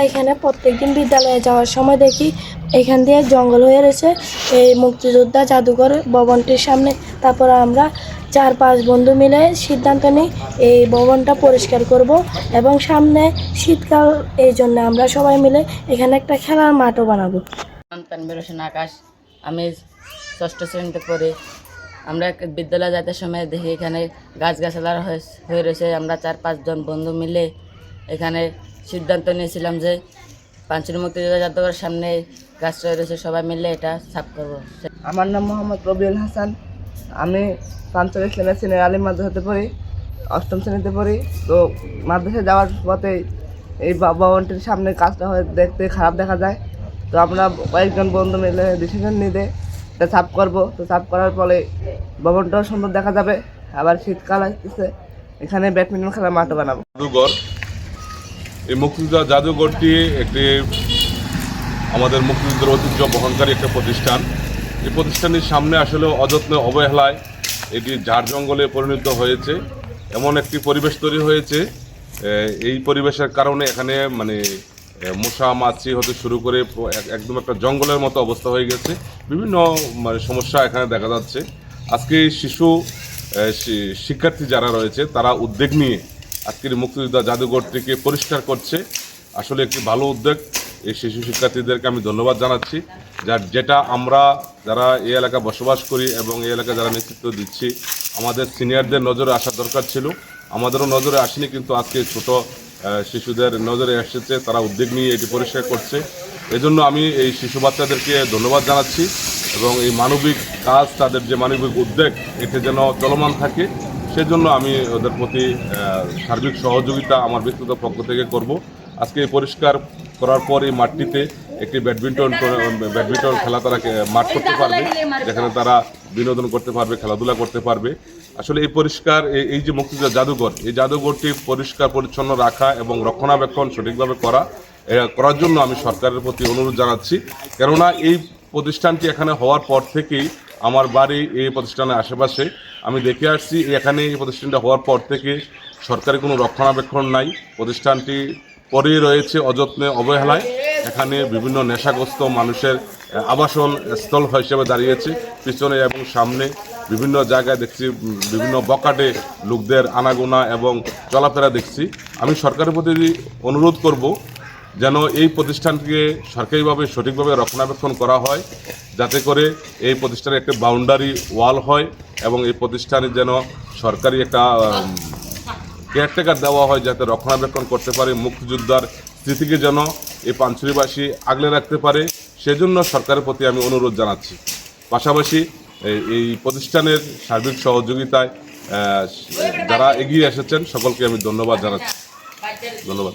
এখানে প্রত্যেকদিন বিদ্যালয়ে যাওয়ার সময় দেখি এখান দিয়ে জঙ্গল হয়ে রয়েছে এই মুক্তিযোদ্ধা জাদুঘর ভবনটির সামনে। তারপর আমরা 4-5 বন্ধু মিলে সিদ্ধান্ত নিই এই ভবনটা পরিষ্কার করব এবং সামনে শীতকাল, এই জন্য আমরা সবাই মিলে এখানে একটা খেলার মাঠও বানাবো। তানভীর হোসেন আকাশ, আমি 6ষ্ঠ শ্রেণীতে পড়ি। আমরা বিদ্যালয়ে যাইতে সময় দেখি এখানে গাছগাছালা হয়ে রয়েছে। আমরা 4-5 জন বন্ধু মিলে এখানে সিদ্ধান্ত নিয়েছিলাম যে পাঞ্চুর মুক্তিযোদ্ধা জাদুঘরের সামনে গাছ রয়েছে, সবাই মিলে এটা সাফ করবো। আমার নাম মোহাম্মদ রবিউল হাসান। আমি পাঞ্চল ইসলামিয়া সিনিয়র আলিম মাদ্রাসাতে পড়ি, 8ম শ্রেণীতে পড়ি। তো মাদ্রাসায় যাওয়ার পথে এই ভবনটির সামনে কাজটা হয়ে দেখতে খারাপ দেখা যায়। তো আমরা কয়েকজন বন্ধু মিলে ডিসিশন নিতে এটা সাফ করবো। তো সাফ করার ফলে ভবনটাও সুন্দর দেখা যাবে। আবার শীতকাল আসতেছে, এখানে ব্যাডমিন্টন খেলার মাঠও বানাবো। জাদুঘর, এই মুক্তিযোদ্ধা জাদুঘরটি একটি আমাদের মুক্তিযুদ্ধের ঐতিহ্য বহনকারী একটা প্রতিষ্ঠান। এই প্রতিষ্ঠানটির সামনে আসলে অযত্নে অবহেলায় এটি ঝাড় জঙ্গলে পরিণত হয়েছে। এমন একটি পরিবেশ তৈরি হয়েছে, এই পরিবেশের কারণে এখানে মশা মাছি হতে শুরু করে একদম একটা জঙ্গলের মতো অবস্থা হয়ে গেছে। বিভিন্ন সমস্যা এখানে দেখা যাচ্ছে। আজকে শিক্ষার্থী যারা রয়েছে তারা উদ্যোগ নিয়ে আজকের মুক্তিযোদ্ধা জাদুঘরটিকে পরিষ্কার করছে। আসলে একটি ভালো উদ্যোগ। এই শিশু শিক্ষার্থীদেরকে আমি ধন্যবাদ জানাচ্ছি। যেটা আমরা যারা এই এলাকায় বসবাস করি এবং এই এলাকায় যারা নেতৃত্ব দিচ্ছি, আমাদের সিনিয়রদের নজরে আসা দরকার ছিল। আমাদেরও নজরে আসেনি, কিন্তু আজকে ছোট শিশুদের নজরে এসেছে, তারা উদ্যোগ নিয়ে এটি পরিষ্কার করছে। এজন্য আমি এই শিশু বাচ্চাদেরকে ধন্যবাদ জানাচ্ছি এবং এই মানবিক কাজ, তাদের যে মানবিক উদ্যোগ, এতে যেন চলমান থাকে, সেজন্য আমি ওদের প্রতি সার্বিক সহযোগিতা আমার ব্যক্তিগত পক্ষ থেকে করব। আজকে পরিষ্কার করার পর এই মাঠটিতে একটি ব্যাডমিন্টন খেলা তারা মাঠ করতে পারবে, যেখানে তারা বিনোদন করতে পারবে, খেলাধুলা করতে পারবে। আসলে এই পরিষ্কার এই যে মুক্তিযোদ্ধা জাদুঘর, এই জাদুঘরটি পরিষ্কার পরিচ্ছন্ন রাখা এবং রক্ষণাবেক্ষণ সঠিকভাবে করার জন্য আমি সরকারের প্রতি অনুরোধ জানাচ্ছি। কেননা এই প্রতিষ্ঠানটি এখানে হওয়ার পর থেকেই আমার বাড়ি এই প্রতিষ্ঠানের আশেপাশে, আমি দেখে আসছি এখানে এই প্রতিষ্ঠানটা হওয়ার পর থেকে সরকারি কোনো রক্ষণাবেক্ষণ নাই। প্রতিষ্ঠানটি পরেই রয়েছে অযত্নে অবহেলায়। এখানে বিভিন্ন নেশাগ্রস্ত মানুষের আবাসন স্থল হিসেবে দাঁড়িয়েছে। পিছনে এবং সামনে বিভিন্ন জায়গায় দেখছি বিভিন্ন বকাটে লোকদের আনাগোনা এবং চলাফেরা দেখছি। আমি সরকারের প্রতি অনুরোধ করব যেন এই প্রতিষ্ঠানটিকে সরকারিভাবে সঠিকভাবে রক্ষণাবেক্ষণ করা হয়, যাতে করে এই প্রতিষ্ঠানের একটা বাউন্ডারি ওয়াল হয় এবং এই প্রতিষ্ঠানে যেন সরকারি একটা কেয়ারটেকার দেওয়া হয়, যাতে রক্ষণাবেক্ষণ করতে পারে, মুক্তিযোদ্ধার স্মৃতিকে যেন এই পাঞ্চুরিবাসী আগলে রাখতে পারে, সেজন্য সরকারের প্রতি আমি অনুরোধ জানাচ্ছি। পাশাপাশি এই প্রতিষ্ঠানের সার্বিক সহযোগিতায় যারা এগিয়ে এসেছেন সকলকে আমি ধন্যবাদ জানাচ্ছি। ধন্যবাদ।